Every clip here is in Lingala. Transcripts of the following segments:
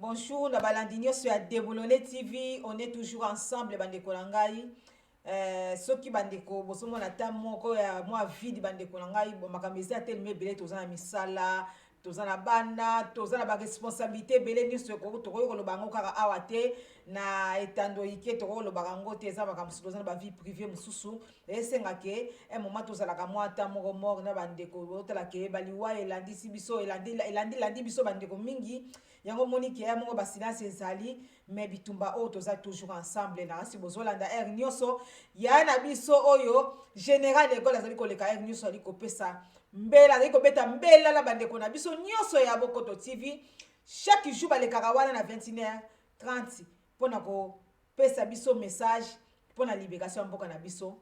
Bonjour, na balandinyo sur Déboulonné TV, on est toujours ensemble bandeko nangai. Soki bandeko bosomo na ta moko ya moi vide bandeko nangai bo makamezi atelme belé tozana misala, tozana bana, tozana ba responsabilité belé nyuso ko toko ko lobango kaka awate na etando ike toko lobango te za makamzi tozana ba vie privée mususu. Esenga ke un moment tozala ka moi ta moko mort na bandeko botala ke baliwa elandi biso elandi biso bandeko mingi. Yango moni ke ya mongo basina sezali mais bitumba o toza toujours ensemble na asi bozolanda er nyoso ya na biso oyo général de Gaulle azali koleka er nyoso ali kopesa mbela ali kobeta mbela la bandeko na biso nyoso ya Bokoto TV chaque jour balekaka wana na 21h30 pona ko pesa biso message pona libération mboka na biso.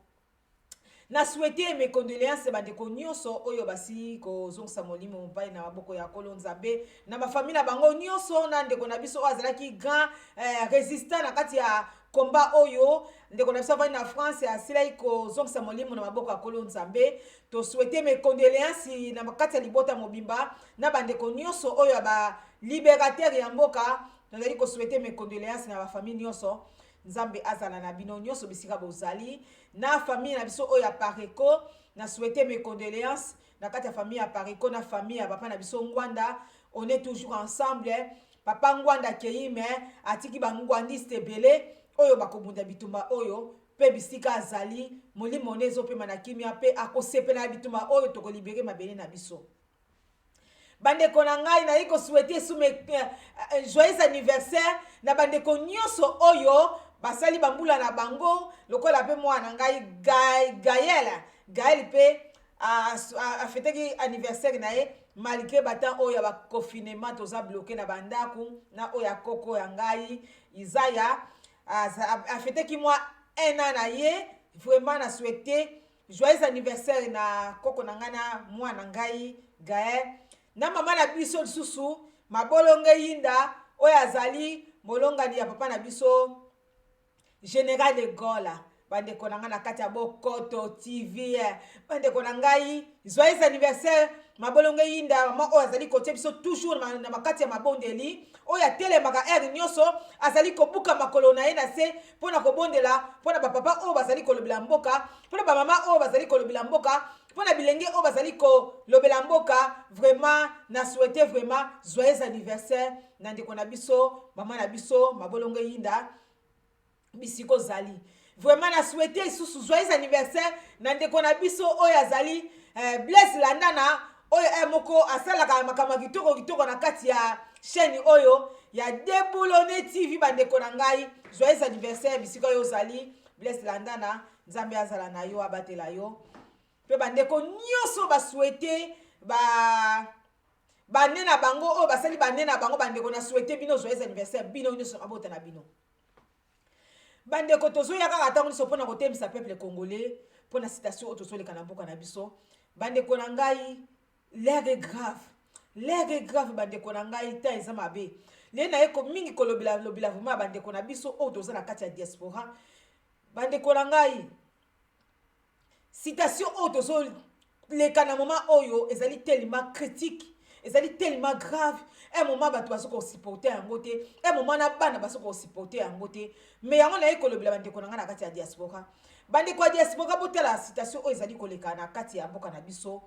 Na souhaité mes condoléances bandeko nyonso oyo basi ko zongsa molimo mpai na maboko ya Kolo Nzambe na ba famille na bango nyonso na ndeko na biso azalaki grand résistant na kati ya combat oyo ndeko na biso va na France ya silai ko zongsa molimo na maboko ya Kolo Nzambe. To souhaiter mes condoléances na kati ya libota mobimba na bandeko nyonso oyo ba libérateur ya mboka nazali ko souhaiter mes condoléances na ba famille nyonso. Nzambe azala na bino nyonso bisika bozali na famille na biso oya Pareko na souhaiter mes condoléances na kati ya famille ya Pareko na famille ya papa na biso Ngwanda. On est toujours ensemble. Papa Ngwanda Keime atiki bangwandiste belé oyo bakobunda bitumba oyo pe bisika azali molimo nezo pe manakimia pe akosepela bitumba oyo toko libérer mabele na biso. Bandeko na ngai na iko souhaiter joyeux anniversaire na bandeko nyonso oyo basali bambula na bango lokola pe mwana ngai Gaël pe a fêté anniversaire na ye malgré batan oyo ba confinement toza bloqué na bandaku na oya koko ya ngai Isaya a fêté ki moi un an na ye vraiment na souhaiter joyeux anniversaire na koko na ngana mwana ngai Gaël na mama na biso susu mabolonge yinda oyo azali molongani ya papa na biso général de Gaulle bandeko na nga na kati ya Bokoto TV bandeko na ngai joyeux anniversaire mabolonge yinda mama oyo azali kotie biso toujours na makati ya mabondeli oyo atelemaka er nyonso azali kobuka makolo na ye na se mpona kobondela mpona bapapa oyo bazali kolobela mboka mpona bamama oyo bazali kolobela mboka mpona bilenge oyo bazali kolobela mboka. Vraiment na souhaiter vraiment joyeux anniversaire na ndeko na biso mama na biso mabolonge yinda bisiko zali. Vraiment na souhaiter susu joyeux anniversaire na ndeko na biso oyo azali Blaise Landana oyo moko asalaka makama kitoko na kati ya chaîne oyo ya Déboulonné TV bandeko na ngai joyeux anniversaire bisiko oyo zali Blaise Landana Nzambe azala na yo abatela yo pe bandeko nyonso ba souhaiter bane na bango oyo basali bane na bango bandeko na souhaiter bino joyeux anniversaire bino nyonso abota na bino bandeko tozoya kaka tango nyonso mpona kotemisa peuple congolais mpona citation oyo tozoleka na mboka na biso bandeko na ngai l'air est grave bandeko na ngai ta eza mabe le na ye mingi kolobela vraiment bandeko na biso oyo toza na kati ya diaspora bandeko na ngai citation oyo tozoleka na moment oyo ezali tellement critique ezali tellement grave un moment bato baso ko supporter yango te un moment na bana baso ko supporter yango te mais yango na ekolobela bandeko na nga na kati ya diaspora bandeko ya diaspora botela citation oyo ezali koleka na kati ya mboka na biso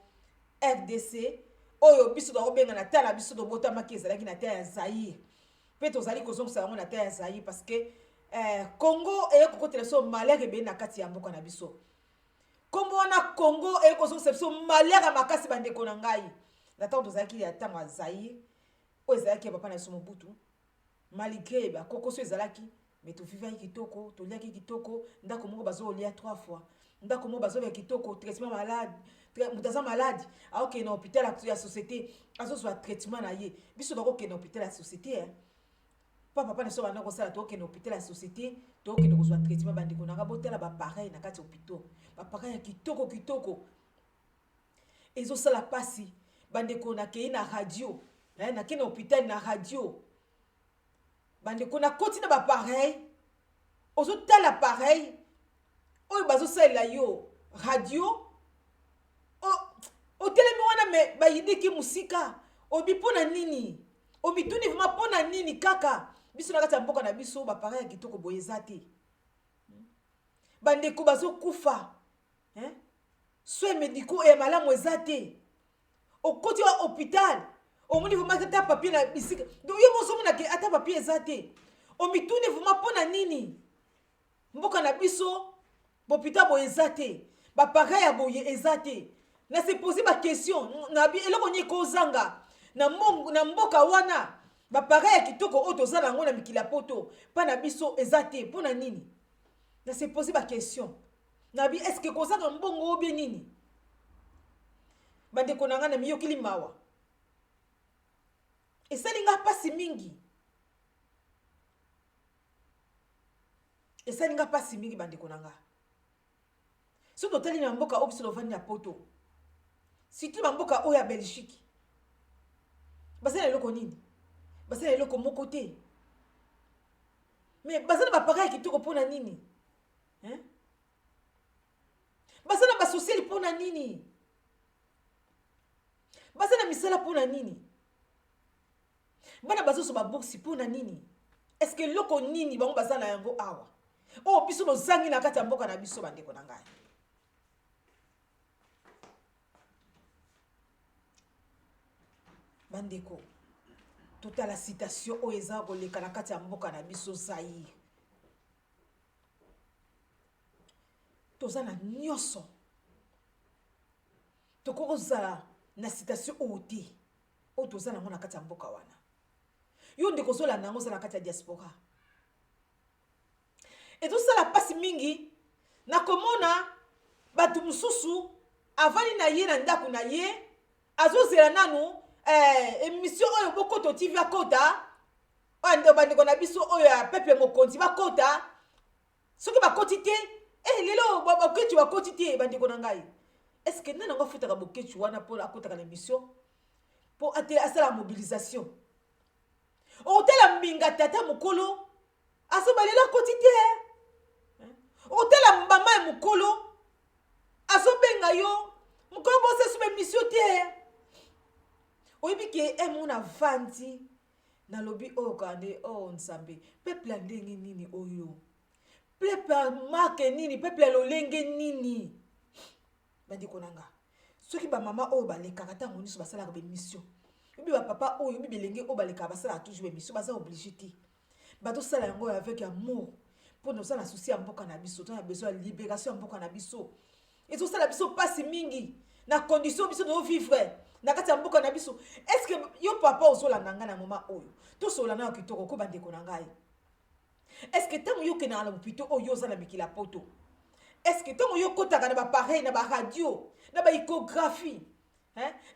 RDC oyo biso dobenga na tala biso do botamaki ezalaki na terre ya Zaïre pe tozali kozongisa yango na terre ya Zaïre parce que Congo ekokotela so malheur ebe na kati ya mboka na biso kombo wana Congo ekozongisa biso malheur makasi bandeko na ngai na tango tozalaki ya tango ya Zaïre oyo ezalaki ya papa na biso Mobutu malgré bakokoso ezalaki mais tovivaki kitoko toliaki kitoko ndako moko bazolia 3 fois ndako moko bazovia kitoko traitement malade mutu aza malade aokende na hôpital ya société azozwa traitement na ye biso bakokende na hôpital ya société papa na biso banda kosala tokende na hôpital ya société tokende kozwa traitement bandeko nanga botala bapareil na kati ya hôpital bapareil ya kitoko ezosala pasi bandeko nakei na radio nakei na hôpital na radio bandeko na koti na bapareil ozotala pareil oyo bazosalela yo radio otelemi wana me bayidiki musika obi mpona nini omituni vraiment pona nini kaka biso na kati ya mboka na biso ba parents ya kitoko boye zate bandeko bazo kufa soins médicaux et malamu ezate okoti wa hôpital omoni vraiment ata papier na bisika donc yo moso mona ke ata papier ezate omituni vraiment pona nini mboka na biso hôpital boye ezate ba parents ya boye ezate na se poser ba question na bi eloko ni ko zanga na mboka wana ba parents ya kitoko o to zala ngona mikila poto pa na biso ezate pona nini na se poser ba question na bi est-ce que kozanga mbongo obi nini bande konanga na miyokili mawa esalinga pasi mingi bande konanga so totali na mboka obiso lovani ya poto surtout na mboka oyo ya Belgique basala eloko nini basala eloko moko te mais basala ba parents ya kitoko pona nini basala ba social pona nini basala misala pona nini bana bazoso ba bourse pona nini est-ce que loko nini bango basala yango awa o biso no zangi na kati ya mboka na biso bandeko na ngai bandeko totala citation oyo eza koleka na kati ya mboka na biso Zaïre toza na nyonso tokozala na citation oyo te oyo toza nango na kati ya mboka wana yo ndeko ozolanda yango oza na kati ya diaspora etosala pasi mingi na komona bato mosusu avandi na ye na ndako na ye azozela nanu émission oyo bokoto TV akota oyo bandeko na biso oyo ya pepe mokonzi bakota soki bakoti te lelo baketu bakoti te bandeko na ngai est-ce que nani yango afutaka boketu wana mpo akotaka na émission mpo asala mobilisation otala mbinga tata mokolo azobalela akoti te otala mama ya mokolo azobenga yo mokolo bosesuma émission te oyebi ke mona vandi nalobi oyo kande o nzambe peuple ndenge nini oyo peuple marke nini peuple lolenge nini bandiko nanga soki ba mama oyo balekaka tango nyonso basalaka bemission oyebi ba papa oyo oyebi belenge oyo balekaka basalaka toujours bemission baza obligé te bazosala yango avec amour mpo na osala souci ya mboka na biso tona besoin ya libération ya mboka na biso ezosala biso pasi mingi na condition biso no vivre na kati ya mboka na biso. Est-ce que yo papa ozolanda nga na moment oyo tosolana kitoko ko bandeko na ngai? Est-ce que tango yo kena na bopito oyo ozala mikila poto? Est-ce que tango yo kotaka na ba pareil na ba radio na ba échographie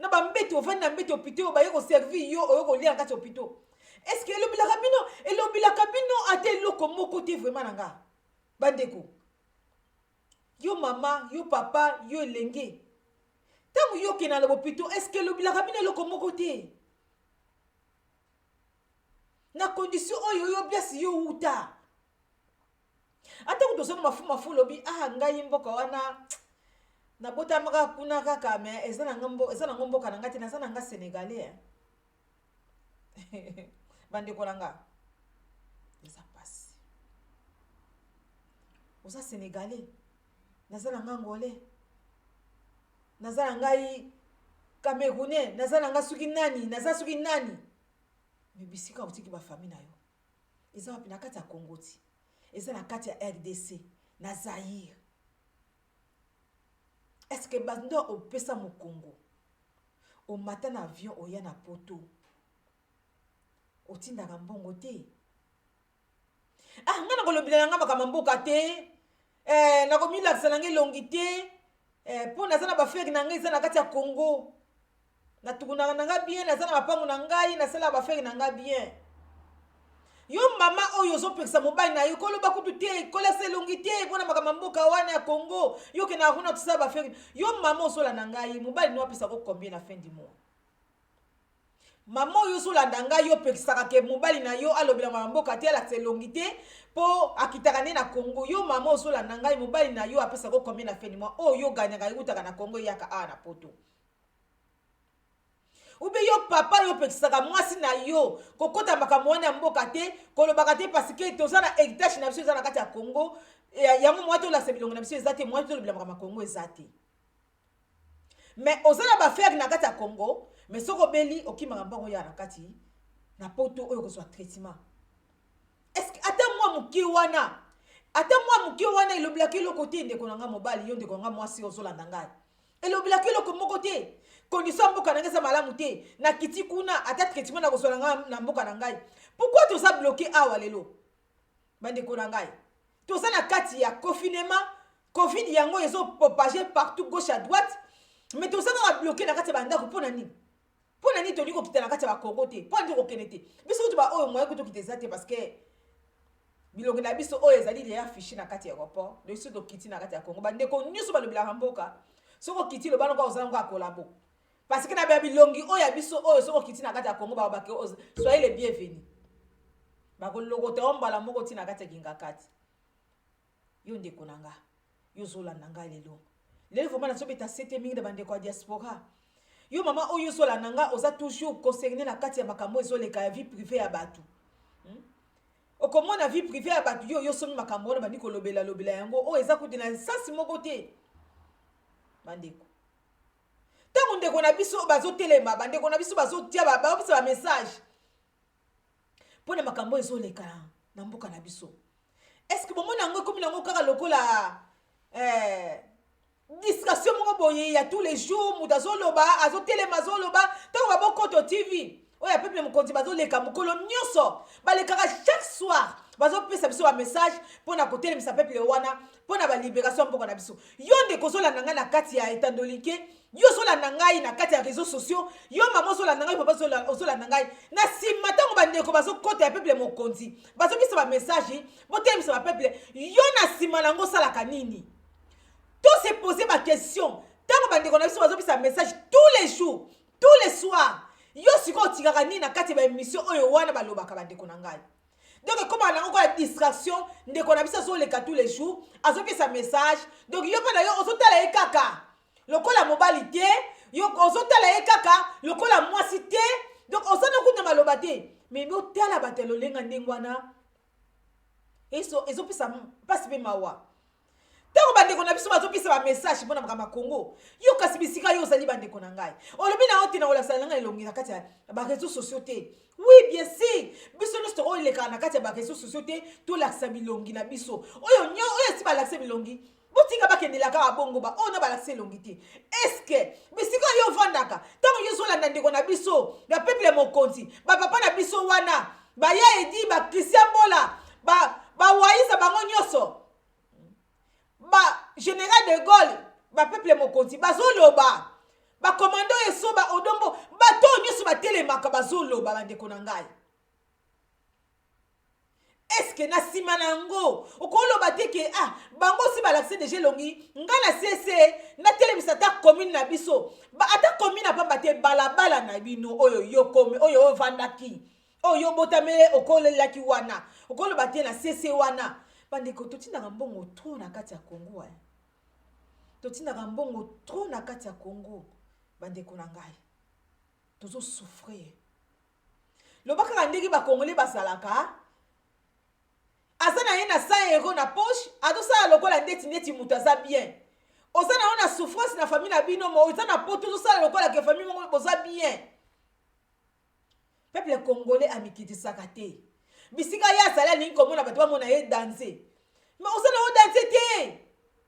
na ba mbeto vandi na mbeto opito ba yeko servir yo oyo ko lia kati opito? Est-ce que elobila kabino ate loko moko te vraiment nanga bandeko? Yo mama, yo papa, yo elenge. Tango yo kena na bopito, est-ce que elobila kabino loko moko te? Na condition oyo yo biasi yo uta. Ata kutosana mafu lobi ngai mboka wana na bota maka kuna kaka me ezana ngombo kana ngati na sana nga Sénégalais. Bande kolanga. Eza passe. Oza Sénégalais. Nazala nga Angolais. Nazala ngai Camerounais, nazala nga suki nani, nazala suki nani. Me bisika otiki ba famille na yo. Eza wapi na kati ya Congo ti. Eza na kati ya RDC, na Zaïre. Est-ce que bando opesa mo Congo? O mata na avion oya na poto. Otinda mbongo te. Ngana kolobila nga makama mboka te. Na komila ksanange longité. Po nazana ba frère na ngai zana kati ya Congo. Na tukuna nga bien, nazana mapango na ngai, na sala ba frère na nga bien. Yo mama oyo zo pekisa mobali na yo koloba kutu te, kola se longité pona makama mboka wana ya Congo. Yo ke na kuna tsaba ba frère. Yo mama osola na ngai, mobali no apesa ko combien na fin du mois. Mama yo sola ndanga yo pekisaka ke mobali na yo alobela mboka te ala selongité po akitaka ne na Congo. Yo mama osola ndanga mobali na yo apesa ko combien na fin du mois. Oh yo ganyaka utaka na Congo yaka na poto. ube yo papa yo pekisaka mwasi na yo kokota makambo wana mboka te kolobaka te parce que toza na héritage na biso eza na kati ya Congo yango mwa tolakisa bilongo na biso eza te mwa tolobela makambo ya Congo eza te mais oza na bafere na kati ya Congo mais soko beli okimaka mbango ya na kati na poto oyo kozwa traitement est-ce que ata mwa muki wana ilobelaki eloko te ndeko na nga mobali yo ndeko na nga mwasi ozolanda ngai elobelaki eloko moko te condition mboka na ngai eza malamu te na kiti kuna ata traitement na kozwa na ngai na mboka na ngai pourquoi toza bloqué awa lelo bandeko na ngai toza na kati ya confinement covid yango ezopropage partout gauche à droite mais toza kaka bloqué na kati ya bandako mpona nini toni kokita na kati ya bakongo te mpo nini kokende te biso kutu baoyo moye kutokita eza te parce que bilongo na biso oyo ezali deya affiché na kati ya aéroport biso tokiti na kati ya Congo bandeko nyonso balobelaka mboka soko kiti loba noko ozala ngo akolabo parce que na bia bilongi oyo ya biso oyo soko kiti na kati ya Congo babake soyez les bienvenus bakolokota ombala moko ti na kati ya ginga kati yo ndeko na nga yo zolanda nga lelo vraiment nazobeta sete mingi na bandeko ya diaspora yo mama oyo zolanda nga oza toujours concerné na kati ya makambo ezoleka ya vie privée ya bato okomona vie privée ya bato yo somi makambo wana bandi kolobela yango oyo eza kuti na sasi moko te bandeko ntango ndeko na biso bazotelema bandeko na biso bazotia baopesa bamessage mpona makambo ezoleka na mboka na biso est-ce que bomona yango ekomi nango kaka lokola discussion moko boye ya tous les jours moto azoloba azotelema azoloba ntango babokoto tv oyo ya peuple mokonzi bazoleka mokolo nyonso balekaka chaque soir bazopesa biso bamessage mpona kotelemisa peuple wana mpona balibération mboka na biso yo ndeko ozolanda ngai na kati ya etandolike yo ozolanda ngai na kati ya réseaux sociaux yo mama ozolanda ngai papa ozolanda ngai na nsima ntango bandeko bazokota ya peuple mokonzi bazopesa bamessage botelemisa bapeuple yo na nsima nango osalaka nini to se poser baquestion ntango bandeko na biso bazopesa message tous les jours tous les soirs yo siko otikaka nini na kati ya baémission oyo wana balobaka bandeko na ngai donc comme nango kola distraction ndeko na biso azoleka tous les jours azopesa message donc yo mpe na yo ozotala ye kaka lokola mobali te yo ozotala ye kaka lokola mwasi te donc ozana kuna maloba te mais otala bato lolenga ndenge wana ezopesa mpasi mpe mawa ntango bandeko na biso bazopesa bamessage mpona makambo ya Congo yo kasi bisika yo ozali bandeko na ngai olobi na yo te na kolasala na ngai elongi na kati ya bareseau sociaux te oui bien sûr biso nyonso tokolekaka na kati ya bareseau sociaux te tolakisa bilongi na biso oyo esi balakisa bilongi botinga bakendela kaka bongo oyo na balakisa elongi te estce bisika yo ovandaka ntango yo ozolanda ndeko na biso ya peuple mokonzi bapapa na biso wana baya edi bakristian mbola bawayiza bango nyonso général de Gaulle peuple mokonzi bazoloba bakomando eso odombo bato nyonso batelemaka bazoloba bandeko na ngai est-ce que na nsima nango okoloba te ke bango si balakise deja elongi ngai na sese natelemisa ata commune na biso ata commune apamba te balabala na bino oyo ovandaki oyo obotamele okolelaki wana okoloba te na sese wana bandeko totindaka mbongo trop na kati ya Congo totindaka mbongo trop na kati ya Congo bandeko na ngai tozosouffrir lobaka ndenge bakongole basalaka aza na ye na 100 € na poche azosala lokola ndeti moto aza bien oza na yo na souffrance na famille na bino mo oza na poto ozosala lokola ke famille moko boza bien peuple congolais amikitisaka te bisika ye azali alingi komona bato bamona ye danse mais oza na yo danse te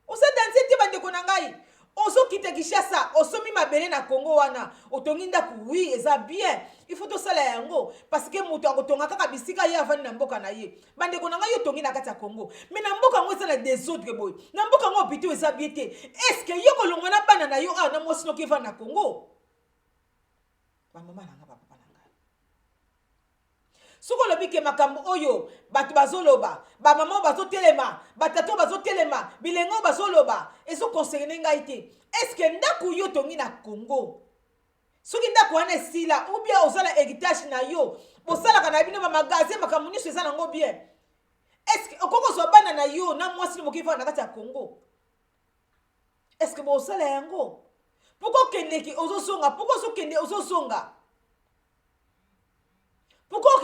oza danse te bandeko na ngai ozokita Kinshasa osomi mabele na Congo wana otongi ndako oui eza bien il faut tosala yango parce que moto akotonga kaka bisika ye avandi na mboka na ye bandeko na ngai yo tongi na kati ya Congo mais na mboka ngo eza na désordre boy na mboka ngo hôpital eza bien te est-ce que yo kolongwa na bana na yo na mwasi no keva na Congo ba mama na nga papa na ngai soko lobi ke makambo oyo bato bazoloba ba mama bazotelema batato bazotelema bilengo bazoloba ezo concerne ngai te est-ce que ndako yo tongi na Congo soki ndako wana esila ou bien ozala héritage na yo bosalaka na bino ba magasin makambo nyonso eza nango bien est-ce que okokozwa bana na yo na mwasi ni mokiva na kati ya Congo est-ce que bosala yango pourquoi kendeki ozosonga pourquoi ozokende ozosonga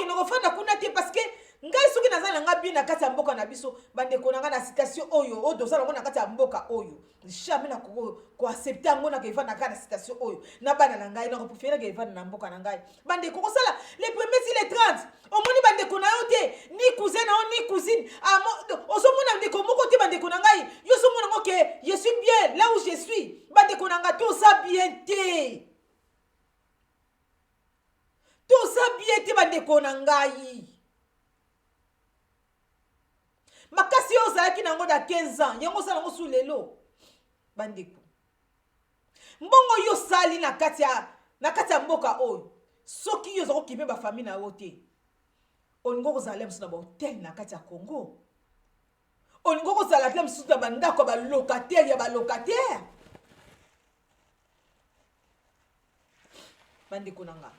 okende kofanda kuna te parce que ngai soki naza na nga bien na kati ya mboka na biso bandeko na nga na citation oyo oyo tozala ngo na kati ya mboka oyo jamais na koaccepte yango na kevanda na kati na citation oyo na bana na ngai na kopufie na kevanda na mboka na ngai bandeko kosala les premiers si les 30 omoni bandeko na yo te ni cousin na yo ni cousine ozomona ndeko moko te bandeko na ngai yo ozomona ngo ke je suis bien là où je suis bandeko na nga toza bien te toza bien te bandeko na ngai makasi yo ozalaki nango da 15 ans yango osala yango su lelo bandeko mbongo yo sali na kati ya mboka oyo soki yo oza kokipe bafamille na yo te olingo kozala mosusu na bahotel na kati ya Congo olingo kozala te mosusu na bandako ya balocataire bandeko na nga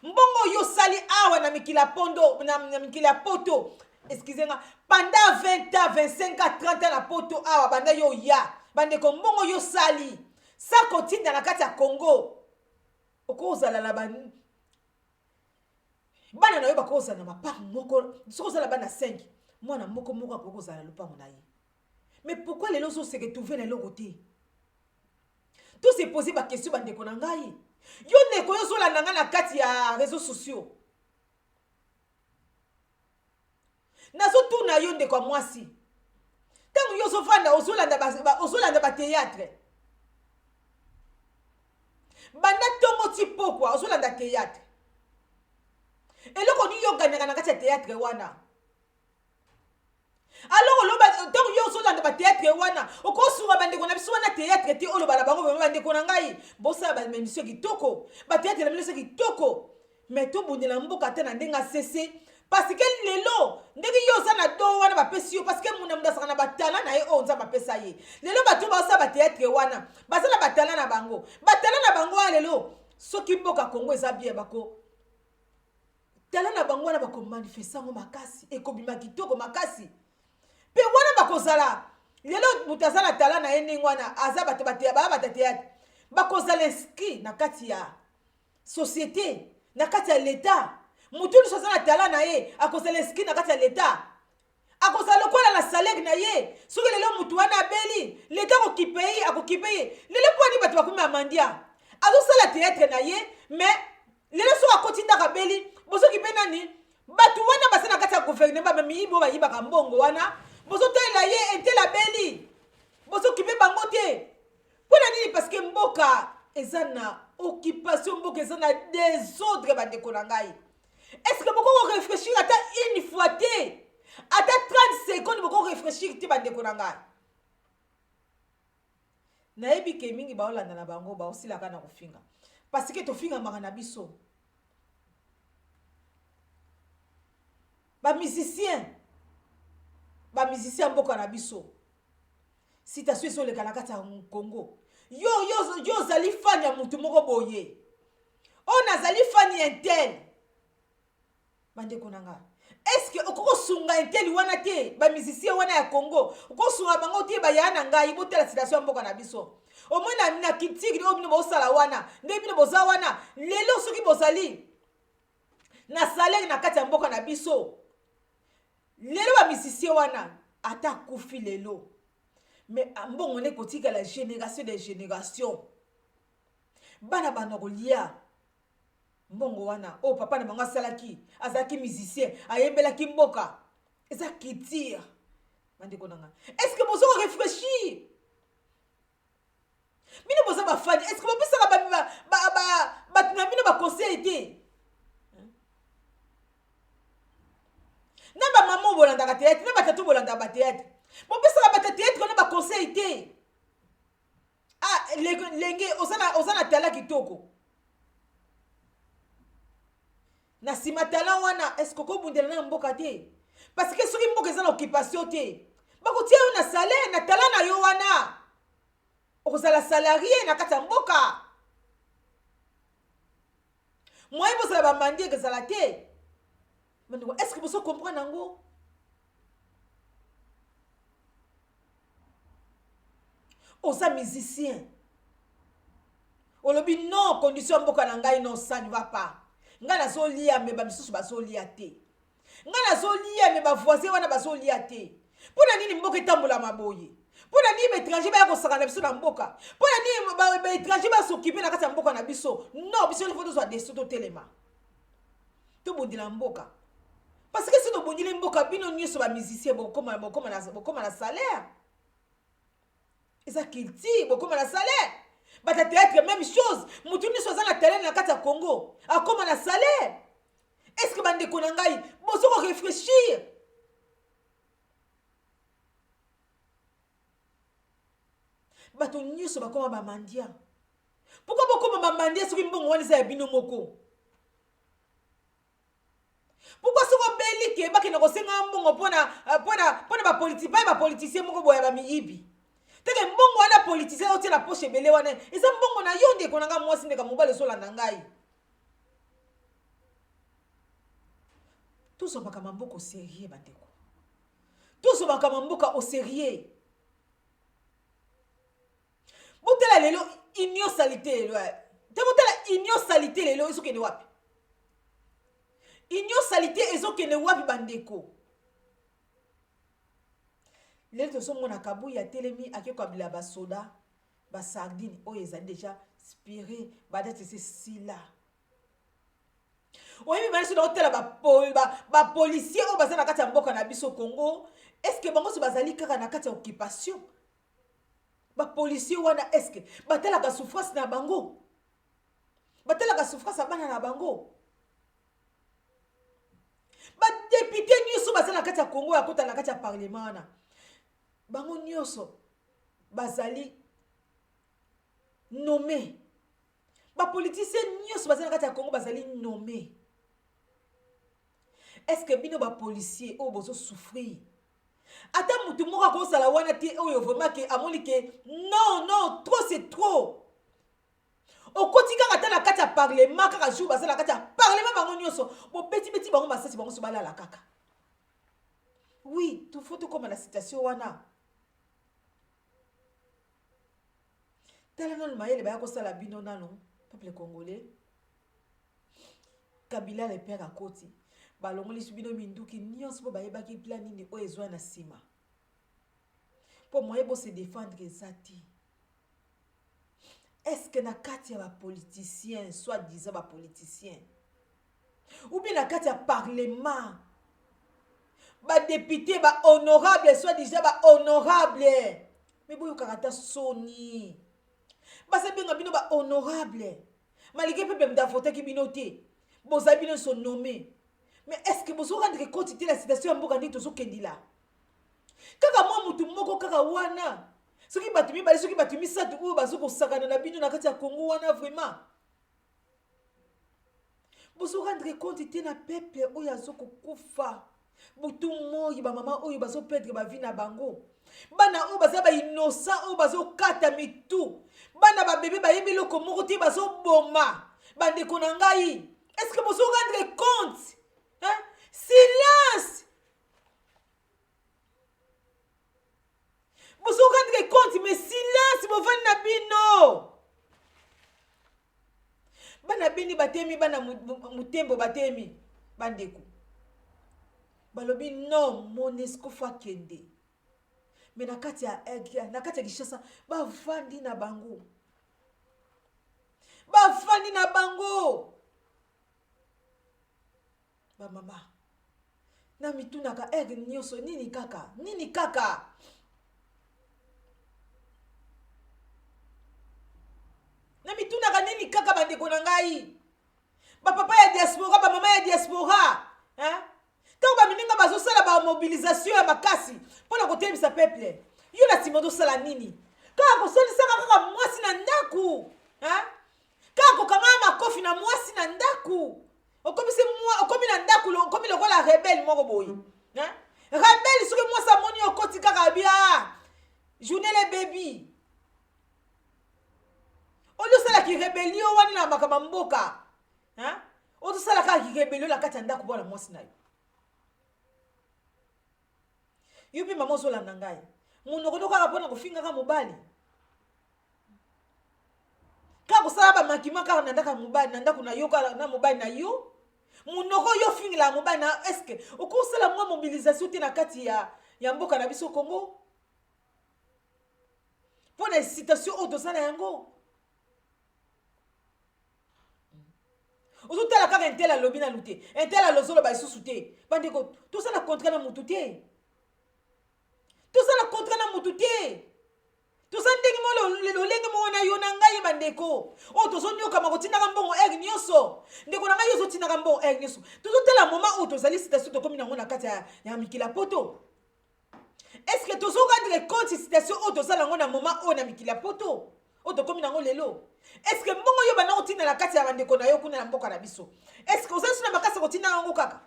mbongo yo sali awa na mikila pondo na mikila poto excusez-moi pendant 20 ans 25 ans 30 ans na poto awa banda yo ya bandeko mbongo yo sali sa kotinda na kati ya Congo okozala na bana na yo bakozala na mapart moko soki ozala bana 5 mwana moko akokozala lopango na ye mais pourquoi lelo ozoseke trouve na eloko te to se poser bakestion bandeko na ngai yo ndeko yo ozolanda nga na kati ya réseaux sociaux nazotuna yo ndeko ya mwasi ntango yo ozovanda ozolanda batéâtre banda ntongo ti pokwa ozolanda théâtre eloko nini yo ganaka na kati ya théâtre wana alors oloba ntango yo ozolanda batéâtre wana okosunga bandeko na biso wana théâtre te oloba na bango bandeko na ngai bosala baémission kitoko batéâtre na biso kitoko mais tobundela mboka te na ndenge asese parce que lelo ndenge yo oza na do wana bapesi yo parce que muna asaka na batala na ye oyo nzambe apesa ye lelo bato basala batéâtre wana baza na batala na bango wana lelo soki mboka Congo eza bien bako tala na bango wana bakomanifesta ngo makasi ekobima kitoko makasi pe wana bakozala lelo moto aza na tala na ye ndenge wana aza bato batéâtre bakozala inscrit na kati ya société na kati ya l'état mutu nyonso aza na tala na ye akozala inscrit na kati ya l'état akozala lokola na salaire na ye soki lelo mutu wana abeli l'état akokipe ye lelo mpo ani bato bakomi amandia azosala théâtre na ye mais lelo soki akotindaka beli bozokipe nani bato wana basa na kati ya gouvernement bamiyibi oyo bayibaka mbongo wana bozotalela ye etela beli bozokipe bango te mpo na nini parce que mboka eza na occupation mboka eza na désordre bandeko na ngai est-ce que boko réfléchir ata une fois te ata 30 secondes boko réfléchir te bandeko na ngai nayebi ke mingi baolanda na bango baosilaka na kofinga parce que tofingamaka na biso bamusicien mboka na biso citation ezoleka na kati ya Congo yo ozali fani ya mutu moko boye oyo nazali fani ya intel bandeko na nga est-ce que okokosunga intel wana te bamusicien wana ya Congo okosunga bango te baya na ngai botela citation ya mboka na biso omona na kitiki oyo bino bosala wana nde bino boza wana lelo soki bozali na salaire na kati ya mboka na biso lelo bamusicien wana ata kufi lelo mais mbongo ne kotika la génération des générations bana bana kolia mbongo wana o papa na bango asalaki azalaki musicien ayembelaki mboka eza kitire bandeko nanga est-ce que bozo réfléchir bino boza bafani est-ce que bopesaka bato na bino baconseil te na bamama obolandaka théâtre na batatu obolandaka batéâtre bopesaka bato théâtre wana baconseil te lenge oza na tala kitoko na nsima tala wana est-ce que okobundela na mboka te parce que soki mboka eza na occupation te bakotia yo na salaire na tala na yo wana okozala salarié na kati ya mboka moye bozala bamandi ekozala te est-ce que bozo comprendre yango oza musicien olobi non condition mboka na ngai non ça ne va pas nga nazolia me bamisusu bazolia te nga nazolia me bavoisin wana bazolia te mpona nini mboka etambola maboye mpona nini baétranger baya kosaka na biso na mboka mpona nini baétranger basokipe na kati ya mboka na biso non biso ilifo tozwa deso totelema tobundila mboka parce que si tobundili mboka bino nyonso bamusicien bokoma na salaire eza culture bokoma na salaire bata théâtre même chose mutu nyonso aza na talent na kati ya Congo akoma na salaire. Est-ce que bandeko na ngai bozoko réfléchir bato nyonso bakoma bamandia pourquoi bokoma bamandia soki mbongo wana eza ya bino moko pourquoi soko beli ke bakende kosenga mbongo mpona bapolitisien moko boya bamiyibi teke mbongo wana politisien otie na poche ebele wana eza mbongo na yo ndeko na ngai mwasi ndeka mobali ezolanda ngai tozobaka mamboka au sérieux bandeko tozobaka mamboka au sérieux botela lelo union salité lelo te botela union salité lelo ezokende wapi union salité ezokende wapi bandeko lelo tozomona kabuya telemi akekabila basoda basardine oyo ezali déjà spiré badate se sila oyebi bana soda otela bapolisier oyo baza na kati ya mboka na biso Congo est-ce que bango so bazali kaka na kati ya occupation bapolisier wana est-ce que batelaka souffrance na bango batelaka souffrance ya bana na bango badepute nyonso baza na kati ya Congo ya kota na kati ya parlement wana bango nyonso bazali nommé bapoliticien nyonso baza na kati ya Congo bazali nommé. Est-ce que bino bapolicier oyo bozo souffrir ata mutu moko akosala wana te oyo vraiment ke amoni ke non trop c'est trop okoti kaka ata na kati ya parlement kaka jour baza na kati ya parlement bango nyonso bobeti bango masasi bango so balala kaka oui tout faut tokoma na situation wana tala nano mayele baya kosala bino nano peuple congolais Kabila le père akoti balongoli bino minduki nyonso po bayebaki plan nini oyo ezwa na sima po moye bo se défendre ezati. Est-ce que na kati ya bapoliticien soit disant bapoliticien ou bien na kati ya parlement badepute bahonorable soit disant bahonorable mais boyo karata soni basa benga bino bahonorable malgré pepe mdavotaki bino te bozali bino so nommé. Mais est-ce que vous rendre compte de la situation en Bogandi to sokendila kaka mwa mutu moko kaka wana soki batumi bali soki batumi satu oyo bazoko sakana na bino na kati ya Congo wana vraiment vous rendre compte de na peuple oyo azoko kufa butu moyi ba mama oyo bazo perdre ba vie na bango bana oyo baza ba innocent oyo bazo kata mitu bana ba bébé ba yebi loko moko te bazo boma bande konangai. Est-ce que vous rendre compte? Hein? Silence! Vous vous rendez compte, mais silence, vous venez na bino. Bana bini batemi, bana mutembo batemi, bandeko. Balobi non, Monesco fa kende. Mais na kati ya Kinshasa, ba vandi na bango. Ba vandi na bango. Ba mama na mitunaka nyonso nini kaka na mitunaka nini kaka bandeko na ngai ba papa ya diaspora ba mama ya diaspora hein to ba mininga bazosala ba mobilisation ya makasi pona kotemisa peuple yo na timodo sala nini kaka kosolisa kaka mwasi na ndaku hein kaka kokanga makofi na mwasi na ndaku okomisi mwa okomi na ndaku okomi lokola rebelle moko boyi hein rebelle soki mwasa moni okoti kaka bia journée les baby olo sala ki rebellion wani na makama mboka hein oto sala kaka ki rebellion la kati ya ndaku bwana mwasi na yo yupi mama ozolanda ngai munoko kaka mpona kofinga ka mobali Ka kosala ba makima ka nandaka mobali nandako na yo ka na mobali na yo. Munoko yo fingila mobali na est-ce que okosala mwa mobilisation te na kati ya mboka na biso Congo? Pour les citations auto sala yango. Ozotala kaka intela lobi na luté. Intela lozolo ba isusu te. Bandeko, tout ça na contrat na mutu te. Tout ça na contrat na mutu te. Tout ça ndenge mo lolenge mo na yo na ngai bandeko. O to zo nyoka makotina ka mbongo eg nyoso. Ndeko na ngai yo zo tina ka mbongo eg nyoso. Tozotala moment auto zali citation to komi na ngona kati ya mikila poto. Est-ce que tozo rendre compte citation auto zala ngona moment o na mikila poto? Auto komi na ngolelo. Est-ce que mbongo yo bana kotina la kati ya bandeko na yo kuna na mboka na biso? Est-ce que ozasu na makasa kotina yango kaka?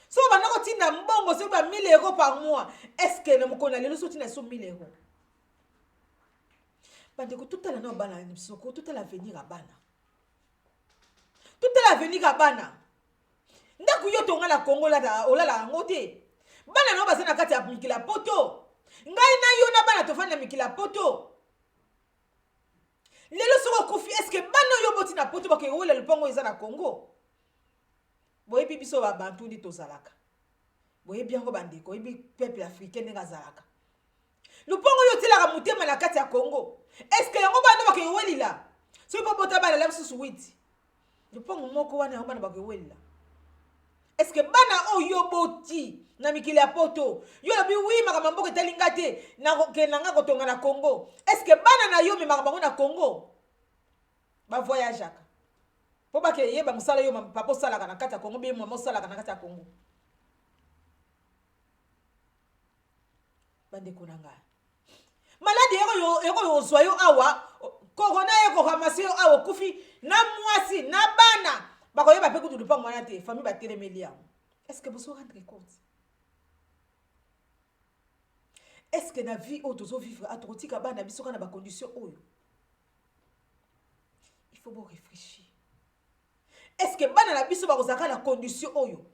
So bana kotina mbongo se ba 1000 euros par mois. Est-ce que na mokona lelo so tina so 1000 euros? Bandeko toute la no bana ni bisoko, toute l'avenir a bana. Toute l'avenir a bana. Ndaku yo tonga la Congo la olala ngote. Bana no bazana kati ya mikila poto. Ngai na yo na bana tofana mikila poto. Lelo soko kofi est-ce que bana yo boti na poto ba ke wole le pongo eza na Congo? Boye biso ba bantu ndi tozalaka. Boye biango bandeko, yebi peuple africain nga zalaka. Le pongo yo tilaka mutema na kati ya Congo. Est-ce que yango bana ba ke wole la? So po bota bana la susu witi. Le pongo moko wana yango bana ba ke wole la. Est-ce que bana o yo boti na mikili ya poto yo lobi wi makamba mboka etalinga te na kenanga kotonga na Congo? Est-ce que bana na yo me makamba na Congo ba voyage aka po ba ke yeba musala yo papa sala kana kata Congo bi mama sala kana kata Congo? Bande konanga maladi yo zoyo awa corona yo ramase yo awa kufi na mwasi na bana bako yeba pe kutu lupango wana te famille ba telemeli yango. Est-ce que vous rendre compte? Est-ce que na vie o tozo vivre a trotika bana biso kana ba condition oyo? Il faut bon réfléchir. Est-ce que bana na biso ba kozaka la condition oyo?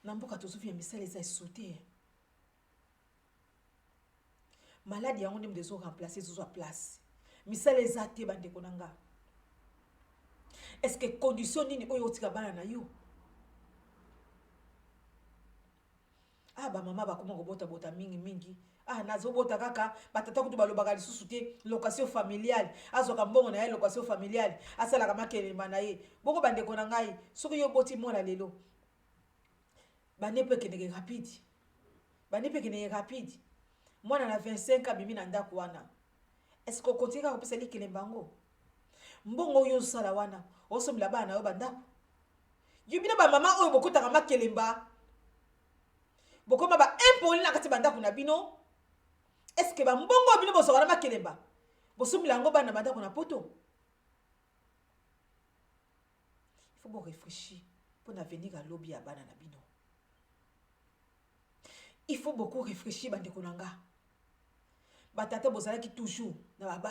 Na mboka tozo vivre misala eza sauter. Maladi yango ndem dezo remplacer zo a place. Misala eza te bandeko nanga. Est-ce que condition nini oyo otika bana na yo? Ah ba mama ba koma kobota mingi. Ah nazo bota kaka batata kutu balobaka lisusu te location familiale. Azoka mbongo na ye location familiale. Asala kama kelema na ye. Boko bandeko na ngai soki yo boti mwana lelo. Banepe kenege rapide. Mwana na 25 ans bimi na ndako wana. Est-ce que continue ka kopesa likilembango? Mbongo yo sala wana osomela bana yo bandako. Yibina ba mama oyo bokotaka makelemba. Bokoma ba impoli na kati bandako na bino. Est-ce que ba mbongo bino bosokana makelemba? Bosomela ngo bana bandako na poto. Il faut bon réfléchir pour l'avenir à lobby ya bana na bino. Il faut beaucoup réfléchir bandeko nanga. Batata bozalaki toujours na baba.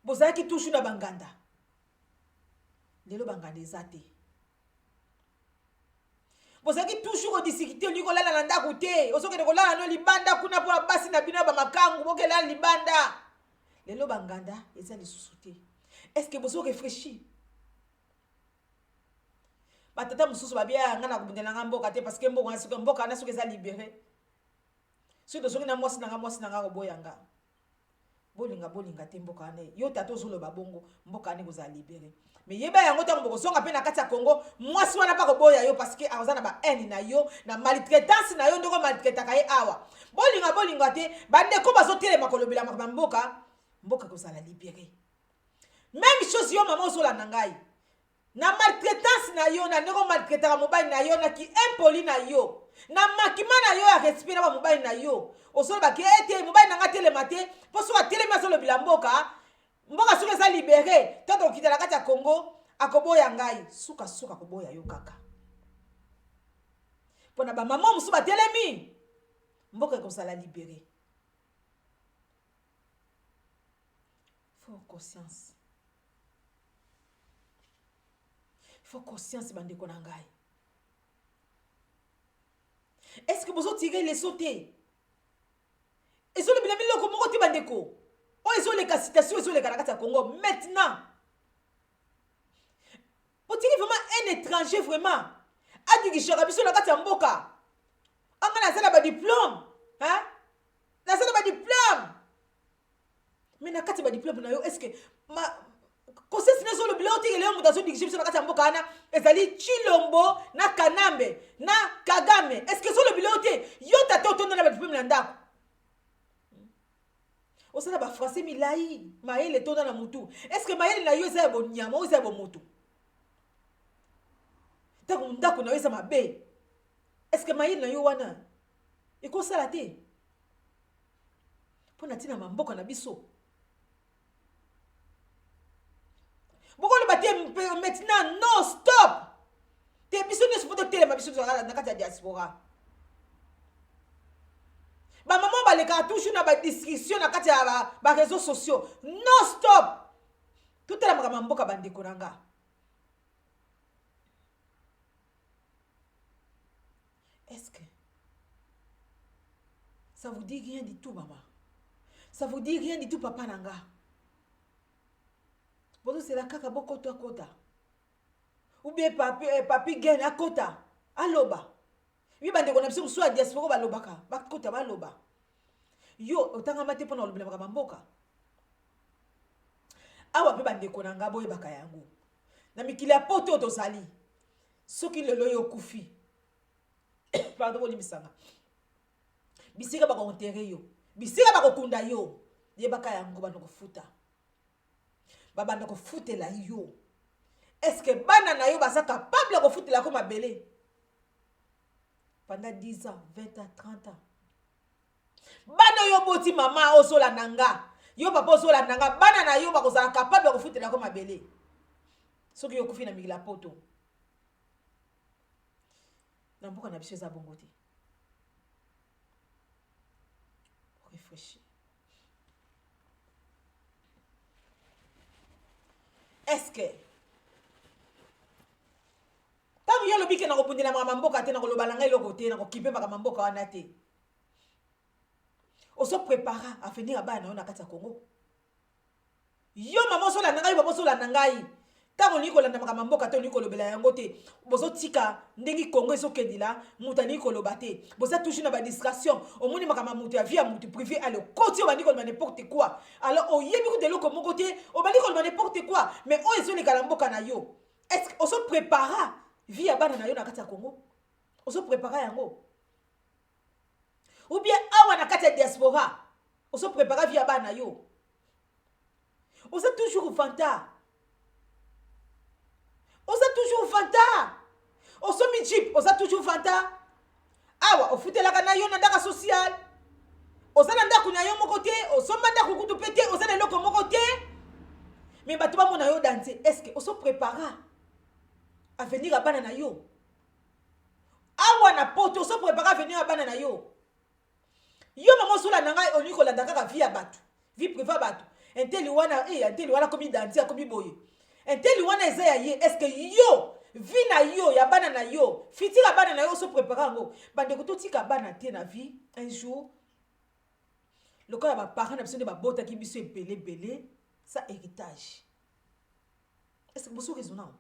Bozalaki toujours na banganda. Lelo banganda ezate. Bozalaki toujours odisikite likolala na ndako te. Osokende kolala no libanda kuna po basi na bino ba makangu bokela libanda. Lelo banganda eza lisusu te. Est-ce que bozo réfléchir? Batata mususu babia ngana kubundela ngamboka te parce que mboka na suka eza libéré. Si to soki na mwasi nanga koboyanga. Bolinga te mboka ane. Yo tato zolo babongo mboka ane koza libéré. Mais yeba yango tango boko songa pe na kati ya Congo, mwasi wana pa koboya yo parce que azana ba haine na yo, na maltraitance na yo ndoko maltraitaka ye awa. Bolinga te bande ko bazotelema kolobela mboka kozala libéré. Même chose yo maman zola nangai. Na maltraitance na yo na ndoko maltraitaka mobali na yo na ki impoli na yo. Na makima na yo ya respire ba mobali na yo. Osolo ba ke ete mobali nanga telema te, po so atelema zo lobela mboka soka za libéré. Toto kitala kati ya Congo akoboya ngai. Suka koboya yo kaka. Pona ba maman musu ba telemi. Mboka kozala libéré. Faut conscience. Faut conscience bandeko na ngai. Est-ce que vous tirez les sautés? Et sur le bilan, il y a un peu de bandeko. Oh, ils ont les citations, ils ont les Kanakata Congo. Maintenant, pour tirer vraiment un étranger, vraiment, a dit que je suis sur la carte en boca. On a un diplôme. Hein? On a un diplôme. Mais na kati ba diplôme na yo est-ce que ma conseil na zo le bilan ti le mutation di sur la kati mboka na ezali Chilombo na Kanambe na Kagame est-ce que zo le bilan ti yo tata otonda na ba diplôme na ndako osala ba français milai maele tonda na mutu est-ce que maele na yo za bo nyama o za bo mutu ta ndako na yo za mabe est-ce que maele na yo wana ekosala te pona tina mamboka na biso. Pourquoi le bâtiment maintenant non stop? T'es biso ne se peut te ma biso na kati ya diaspora. Ba maman ba le cartouche na ba discussion na kati ya ba réseaux sociaux. Non stop. Tout est la mboka bande konanga. Est-ce que ça vous dit rien du tout maman? Ça vous dit rien du tout papa nanga? Bozo c'est la kaka boko to kota. Ou bien papi gagne à kota. Aloba. Oui bande ko na biso so diaspora ba lobaka. Ba kota ba loba. Yo otanga mate pona olobela ba mboka. Awa pe bande ko nanga boye baka yango. Na mikili ya poto to sali. Soki lelo yo kufi. Pardon oli misanga. Bisika ba ko enterrer yo. Bisika ba ko kunda yo. Ye baka yango ba no futa. Babanda ko futela yo. Est-ce que bana na yo baza capable ko futela ko mabele? Pendant 10 ans, 20 ans, 30 ans. Bana yo boti mama osola nanga. Yo papa osola nanga. Bana na yo bako za capable ko futela ko mabele. Soki yo kufi na migila poto. Na mboka na biso za bongo te. Réfléchis. Est-ce que tant que yo lobi ke na kopundela mboka te na koloba na ngai loko te na kokipe baka mboka wana te oso prépara à venir à bana na kati ya Congo yo maman so la ngai baba so la ngai tant ni kolanda maka mboka te ni kolobela yango te bozo tika ndengi Congo eso kendila mutani koloba te boza toujours na ba distraction omoni maka mutu ya vie ya mutu privé alors côté bandi koloba n'importe quoi alors oyebi ko de loko moko te obandi koloba n'importe quoi mais o eso le kala mboka na yo est-ce que oso prépara vie ya bana na yo na kati ya Congo oso prépara yango ou bien awa na kati ya diaspora oso prépara vie ya bana yo oso toujours fanta osa toujours fanta oso mi jeep osa toujours fanta awa ofutela kana yo na ndaka social osa na ndako na yo moko te oso manda kukutu pete osa na loko moko te mais bato ba mona yo danser est-ce que oso prépara à venir à bana na yo awa na poto oso prépara à venir à bana na yo yo maman sola na ngai oni kolanda kaka vie ya bato vie privée bato enteli wana komi danser komi boye enteli wana eza ya ye est-ce que yo vie na yo ya bana na yo fitira bana na yo so préparer ngo bande ko totika bana te na vie un jour le corps ba parents na biso de ba bota ki biso belé ça héritage est-ce que vous êtes raisonnable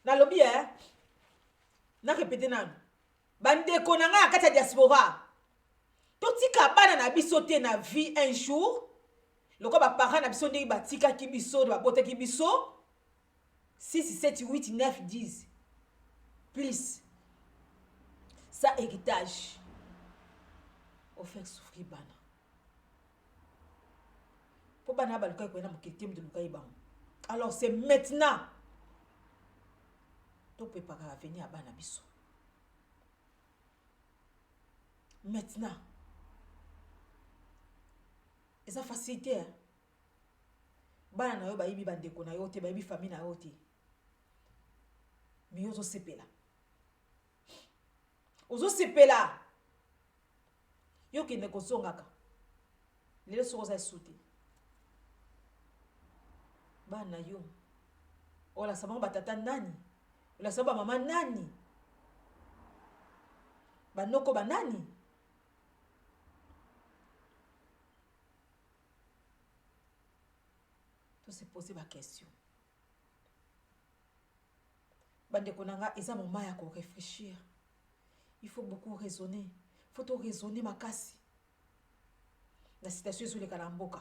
na lobby na répéter nan bande ko na nga kata diaspora totika bana na biso te na vie un jour loko ba parents na biso ndenge batika ki biso ba bota ki biso 6 7 8 9 10 plus ça héritage au fait souffrir bana pour bana ba lukai ko na mokete de lukai ba alors c'est maintenant to préparer à venir à bana biso maintenant. Et ça facilité hein. Bana na yo ba yibi bandeko na yo te ba yibi famille na yo te. Mais ozo sepela. Ozo sepela. Yo ki ne kozongaka. Lelo soko za souté. Bana yo. Ola sama batata nani? olakisa bamama nani, banoko banani. To se poser ma question. Bandeko nanga eza moment ya ko réfléchir. Il faut beaucoup raisonner. Faut to raisonner makasi. La situation sur les kalamboka.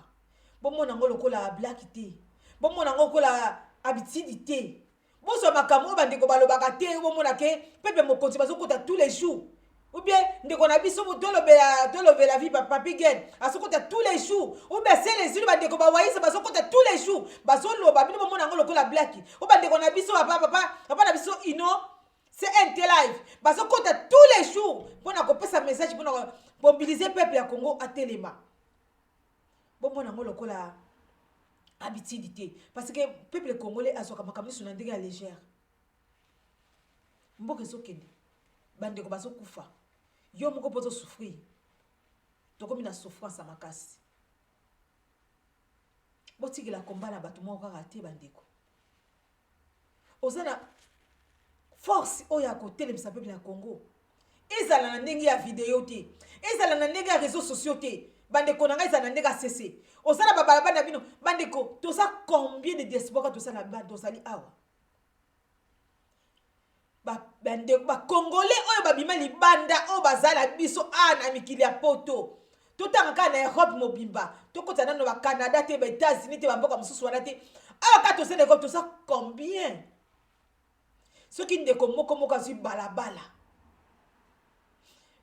Bon mon nango lokola black té. Bon mon nango lokola habitude té. Bon so makamo bandeko balobaka té bon mona ke pepe mokonzi bazokota tous les jours. Ou bien ndeko na biso mo tolobe la vie papi gen asokota tous les jours. Ou bien c'est les îles bandeko ba waisa bazokota tous les jours. Bazoloba bino bon mon nango lokola black. Ou bandeko na biso papa na biso ino c'est un tel live. Bazokota tous les jours. Pour na kopesa message pour na mobiliser peuple ya Congo à Telema. Bon mon nango lokola habitude parce que peuple congolais azoka makambo sur ndenge ya légère. Mboka ezokende bandeko bazokufa yo moko poto souffrir tokomi na souffrance à makasi botikela komba na bato moko kaka te bandeko ozana force oya kotelemisa peuple ya Congo ezala na ndenge ya video te ezala na ndenge ya réseaux sociaux te bandeko na ngai ezala na ndenge ya cc ozala babalaba na bino bandeko toza combien de diaspora tozala tozali awa bandeko bakongolais oyo babima libanda oyo bazala biso na mikili ya poto totanga kaka na Europe mobimba tokota nano bacanada te baétats-unis te bamboka mosusu wana te awa kaka tosala Europe toza combien soki ndeko moko azwi balabala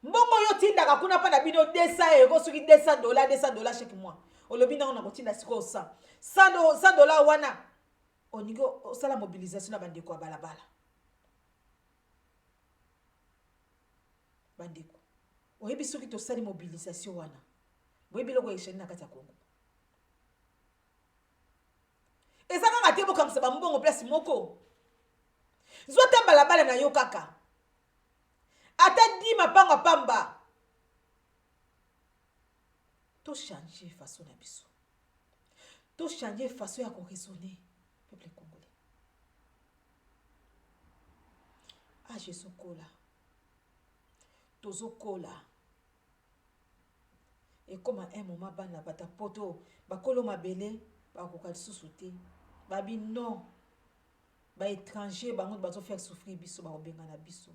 mbongo yo tindaka kuna pa na bino 200 € soki $200 chaque mois olobi nango na kotinda sikoyo $100 wana oningi osala mobilisation na bandeko ya balabala bandeko oyebi soki tosali mobilisation wana boyebi loko esheni na kati ya Congo eza kaka te bokamisa bambongo place moko zwa ta balabala na yo kaka ata di mapanga pamba to changer façon na biso to changer façon ya ko raisonner peuple congolais Jésus kola tozokola et comme un moment bana bata poto bakolo mabele bakoka lisusu te babi non ba étranger bango bazo faire souffrir biso ba obenga na biso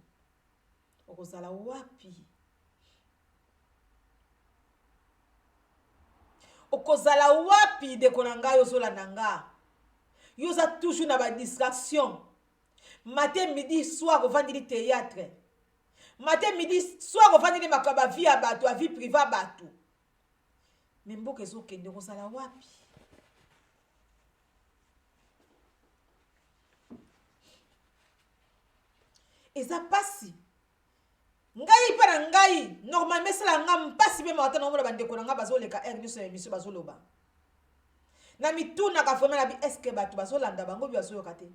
okozala wapi okozala wapi de konanga yo zola nanga yo za toujours na ba distraction matin midi soir au vendredi théâtre matin midi soir au vendredi makaba vie à bato a vie privée à bato mais mboka ezokende kozala wapi eza pasi ngai pa na ngai normalement sala nga mpasi be mata na omona bandeko na nga bazoleka nyonso ya émission bazoloba na mituna ka foma na bi est-ce que bato bazolanda bango bi bazoyoka te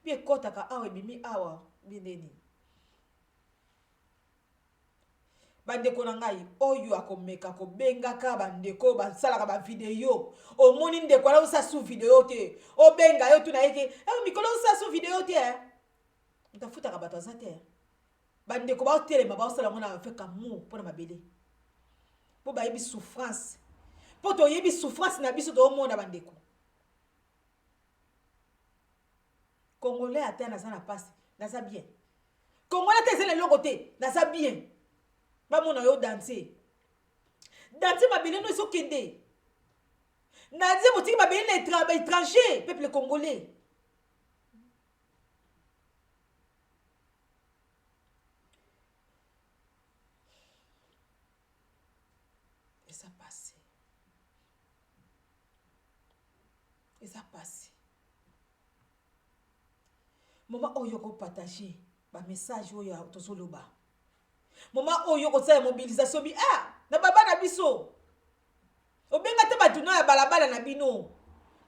bi ekotaka awa ebimi awa bineni bandeko na ngai oyo akomeka kobengaka bandeko basalaka ba video omoni ndeko na usa su video te obenga yo tuna yeke mikolo usa su video te mtafutaka bato aza te bandeko baotelema baosala ngo na afeka mu mpona mabele mpo bayebi souffrance mpo toyebi souffrance na biso toomona bandeko congolais ata naza na pasi naza bien congolais ata eza na eloko te naza bien bamona yo danse mabele no ezokende nazie botiki mabele na étranger peuple congolais eza passé moma oyo ko partager ba message oyo tozoloba moma oyo ko tsaya mobilisation bi na baba na biso obenga te batuno ya balabala na bino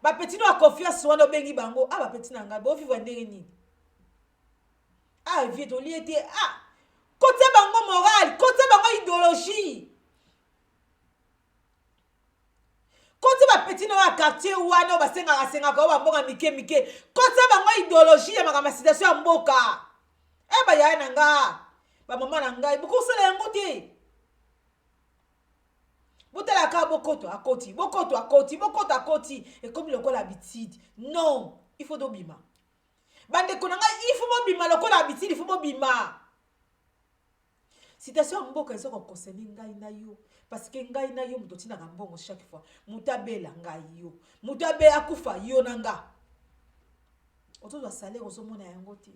ba petit no a confiance wana obengi bango ba petit na nga bo vivre ndenge nini vie to liete côté bango moral côté bango idéologie côté ba petit no ya quartier wana basenga ko bambonga mike kota bango idéologie ya makama situation ya mboka ba ya na nga ba mama na ngai bokosala yango te botala ka bokoto akoti et comme le habitude non il faut dobima bande konanga il faut mobima lokola habitude il faut mobima situation ya mboka ezoko konseni ngai na yo parce que ngai na yo muto tina mbongo chaque fois mutabela ngai yo mutabe akufa yo nanga oto za salaire ozomona yango te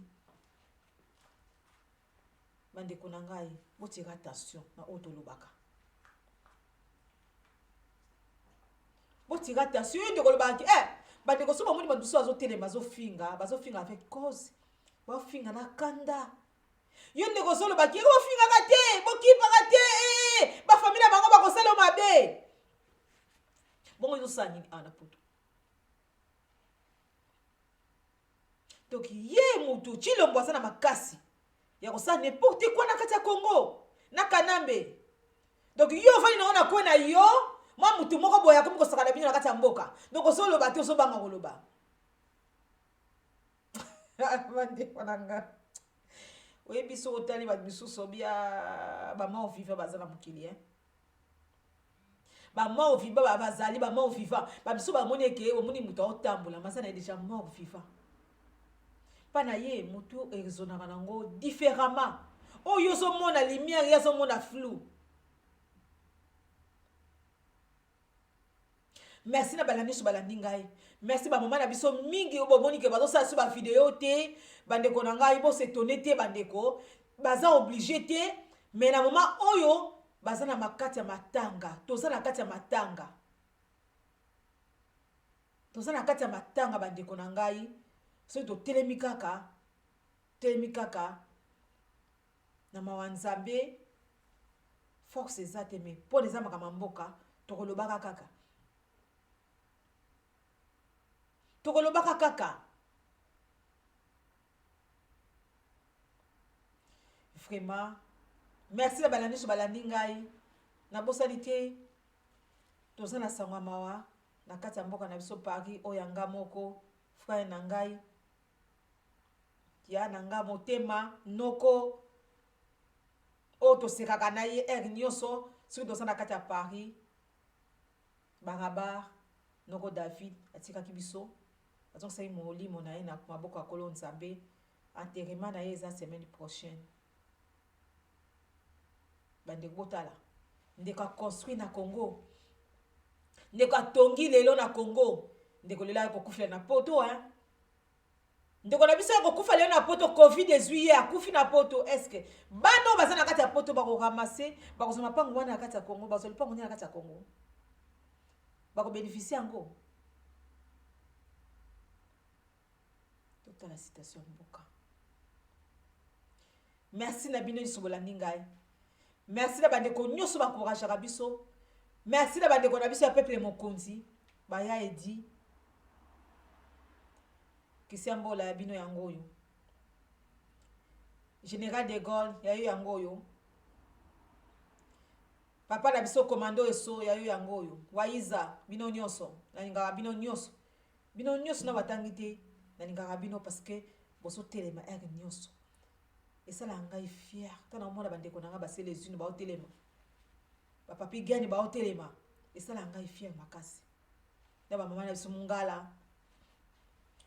bande konanga ngai botira attention na otolobaka botira attention yo ndekolobaki bande kosoma moni badusu azotelema bazofinga avec cause bafinga na kanda yo ndeko solo ba kiro finga kate bokipa kate ba famille bango ba kosala mabe bongo yo sani ana poto donc ye mutu chilombo sana makasi ya kosala n'importe quoi na kati ya Congo na Kanambe donc yo fani na ko na yo mwa mutu moko boya komi kosaka na bino na kati ya mboka donc solo ba te so banga koloba bande konanga oui, biso otali ba biso sobia ba mort vivant bazala mukili ba mort vivant ba bazali ba mort vivant ba biso ba moni ke o moni muto otambola masana déjà mort vivant pana ye mutu ezonaka nango différemment oyo so mona lumière ya so mona flou. Merci na balani so balandi ngai. Merci ba mama na biso mingi obo moni ke bazo sa so ba vidéo te bandeko na ngai bo s'étonner te bandeko baza obligé te mais na mama oyo baza na makati ya matanga toza na kati ya matanga bandeko na ngai so to telemi kaka na mawanzambe force ezate me po neza makama mboka tokolobaka kaka vraiment merci la balandi so balandi ngai na bosani te toza na sangwa mawa na kati ya mboka na biso Paris oyanga moko frère na ngai ya nanga motema noko o to sekaka na ye nyonso soki toza na kati ya Paris Barabar noko David atikaki biso azongisaki molimo na ye na maboko ya Kolo Nzambe enterrement na ye eza semaine prochaine bandeko botala ndeko aconstruit na Congo ndeko atongi lelo na Congo ndeko lela akokufela na poto ndeko na biso akokufa lelo na poto Covid-18 akufi na poto eske bano baza na kati ya poto bakoramase bakozoma pango wana na kati ya Congo bazoli pango na kati ya Congo bakobénéficier yango la citation mboka. Merci na bino nyonso bolandi ngai. Merci na bandeko nyonso ba courage ka biso. Merci na bandeko na biso ya peuple mokonzi baya edi kisambola ya bino yango oyo. Général de Gaulle ya yo yango oyo. Papa na biso commando eso ya yo yango oyo. Waiza bino nyonso na ninga bino nyonso. Bino nyonso na batangite na ninga bino parce que boso telema nyonso. Et ça la ngai fier. Tana mona bandeko na nga ba les unes ba telema. Ba papi gani ba telema. Et ça la ngai fier makasi. Na ba mama na biso mungala.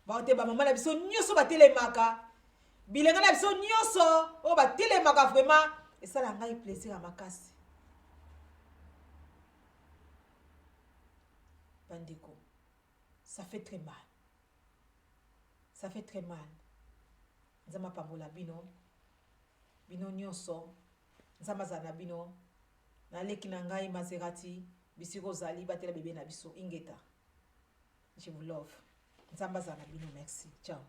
Ba te ba mama na biso nyonso ba telemaka. Bilenga na biso nyonso o ba telemaka vraiment. Et ça la ngai plaisir à makasi. Bandeko. Ça fait très mal. Ça fait très mal. Nzama pambola bino. Bino nyonso. Nzama zana bino. Na leki na ngai Maserati. Bisiko zali batela bébé na biso ingeta. Je vous love. Nzamba zana bino, merci. Ciao.